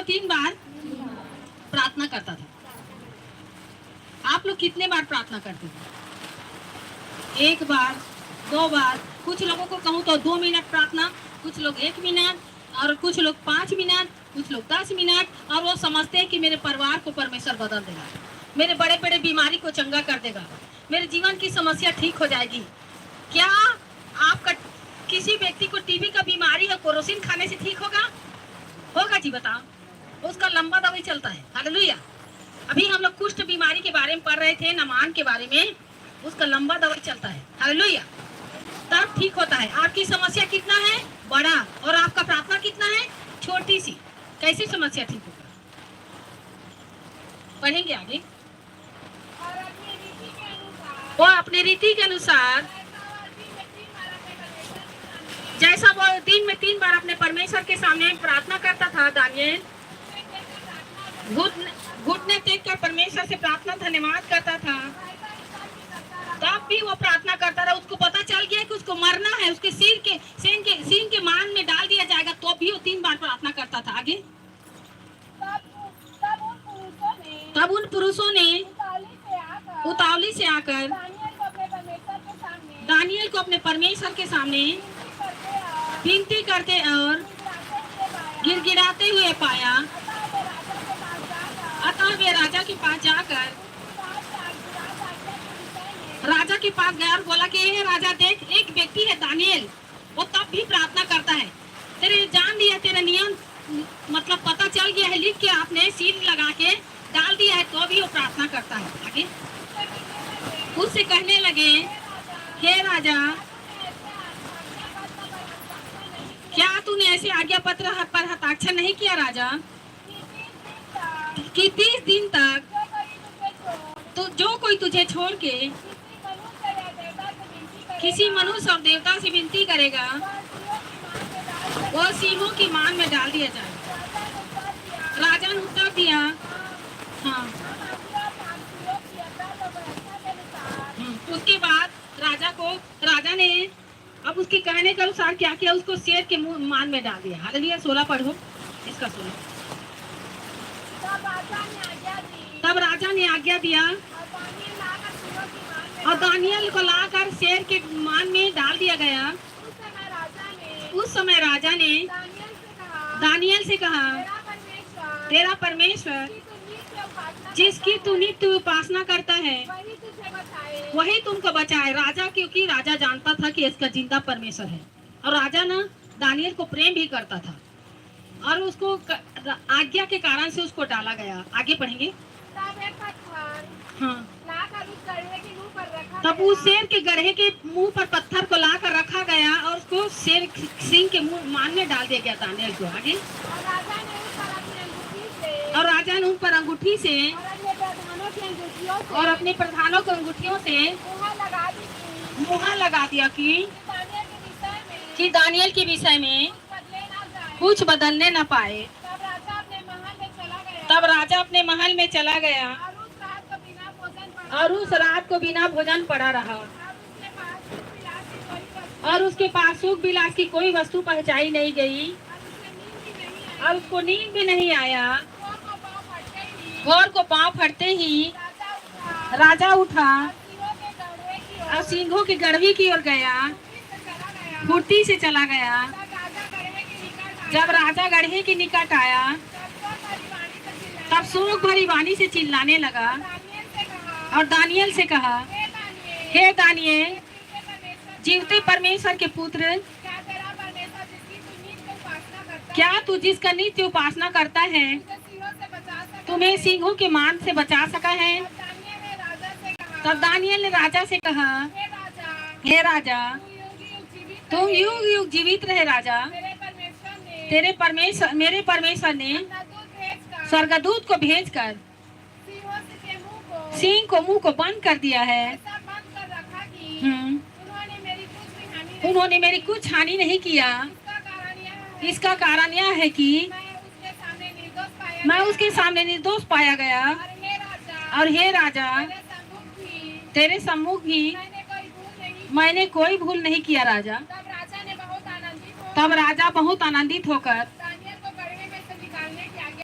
3 बार प्रार्थना करता था। आप लोग कितने बार प्रार्थना करते थे? 1 बार, 2 बार, कुछ लोगों को कहूँ तो 2 मिनट प्रार्थना, कुछ लोग 1 मिनट, और कुछ लोग 5 मिनट, कुछ लोग 10 मिनट, और वो समझते हैं कि मेरे परिवार को परमेश्वर बदल देगा, मेरे बड़े बड़े बीमारी को चंगा कर देगा, मेरे जीवन की समस्या ठीक हो जाएगी। क्या आपका किसी व्यक्ति को टीबी का बीमारी है, कोरोसिन खाने से ठीक होगा? होगा जी बताओ? उसका लंबा दवाई चलता है। हालेलुया। अभी हम लोग कुष्ठ बीमारी के बारे में पढ़ रहे थे, नमान के बारे में, उसका लंबा दवाई चलता है। हालेलुया। तब ठीक होता है। आपकी समस्या कितना है? बड़ा। और आपका प्रार्थना कितना है? छोटी सी। कैसी समस्या ठीक होगा? पढ़ेंगे आगे। वो अपने रीति के अनुसार जैसा वो दिन में 3 बार अपने परमेश्वर के सामने प्रार्थना करता था, दानियल घुटने टेक कर परमेश्वर से प्रार्थना धन्यवाद करता था, तब भी वो प्रार्थना करता रहा। उसको पता चल गया कि उसको मरना है, उसके सींग के मान में डाल दिया जाएगा, तो भी वो 3 बार प्रार्थना करता था। आगे। तब उन पुरुषों ने उतावली से आकर दानियल को अपने परमेश्वर के सामने विनती करते और गिड़गिड़ाते हुए पाया। अतः वे राजा के पास जाकर राजा के पास गया और बोला कि हे राजा, देख, एक व्यक्ति है दानियल, वो तब भी प्रार्थना करता है। तेरे जान लिया, तेरा नियम मतलब पता चल गया है, लिख के आपने सील लगा के डाल दिया है, तो भी वो प्रार्थना करता है। आगे। उससे कहने लगे, हे राजा, क्या तूने ऐसे आज्ञा पत्र पर हस्ताक्षर नहीं किया राजा, कि 30 दिन तक तो जो कोई तुझे छोड़ के किसी मनुष्य और देवता से विनती करेगा, वो सिंहों की मान में डाल दिया जाए। राजा ने उत्तर दिया, हाँ। उसके बाद राजा ने अब उसके कहने के अनुसार क्या किया, उसको शेर के मुंह मान में डाल दिया। हालेलुया। 16 पढ़ो इसका 16। तब राजा ने आज्ञा दिया और दानियल को लाकर शेर के मान में डाल दिया गया। उस समय राजा ने दानियल से कहा, तेरा परमेश्वर जिसकी तू नित्य उपासना करता है, वही तुमको बचाए। राजा, क्योंकि राजा जानता था कि इसका जिंदा परमेश्वर है, और राजा ना दानियल को प्रेम भी करता था, और उसको आज्ञा के कारण से उसको डाला गया। आगे पढ़ेंगे। हाँ। तब उस शेर के गड्ढे के मुंह पर पत्थर को लाकर रखा गया और उसको शेर सिंह के मुंह मान में डाल दिया गया दानियल को। आगे। और राजा ने उन पर अंगूठी से और अपने प्रधानों के अंगूठियों से मुहर लगा दिया कि दानियल के विषय में कुछ बदलने न पाए। तब राजा अपने महल में चला गया और उस रात को बिना भोजन पड़ा रहा, और उसके पास सुख विलास की कोई वस्तु पहुंचाई नहीं गई, और उसको नींद भी नहीं आया। भोर को पांव फटते ही राजा उठा और सिंहों की गड़वी की ओर गया, फुर्ती से चला गया। जब राजा गड्ढे के निकट आया, तब शोक भरी वाणी से चिल्लाने लगा और दानियल से कहा, हे दानियल, जीवते परमेश्वर के पुत्र, क्या तू जिसका नित्य उपासना करता है, तुम्हें सिंहों के मान से बचा सका है? तब दानियल ने राजा से कहा, हे राजा, तुम युग युग जीवित रहे राजा। मेरे परमेश्वर ने स्वर्गदूत को भेजकर सिंह को मुंह को बंद कर दिया है। उन्होंने मेरी कुछ हानि नहीं किया। इसका कारण यह है कि मैं उसके सामने निर्दोष पाया गया, और हे राजा, तेरे सम्मुख भी मैंने कोई भूल नहीं किया राजा। तब राजा बहुत आनंदित होकर